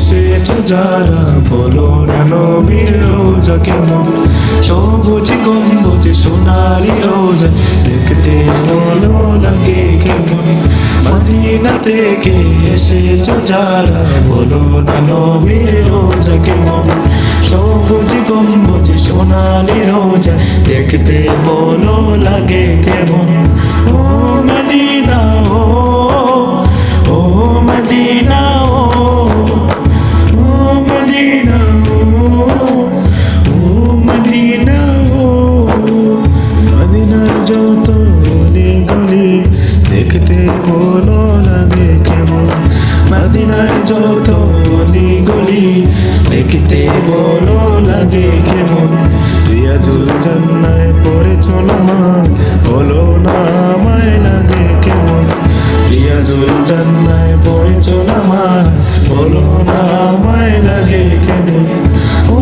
এসেছো যারা বলো না নবীর রোজা কেমন। সবুজ গম্বুজ সোনালি রোজা দেখতে ভালো লাগে কেমন। মদিনা থেকে এসেছো যারা বলো না নবীর রোজা কেমন। সবুজ গম্বুজ সোনালি রোজা দেখতে ভালো লাগে কেমন। ও Medina oh Medina oh Medina oh Medina মদিনার যত গলি গলি দেখতে ভালো লাগে কেমন। মদিনার যত গলি গলি দেখতে ভালো লাগে কেমন। রিয়াজুল জান্নায় পড়েছো নামাজ বলো না আমায় লাগে কেমন। রিয়াজুল জান্নায় পড়েছো নামাজ বলো না আমায় লাগে কেমন। ও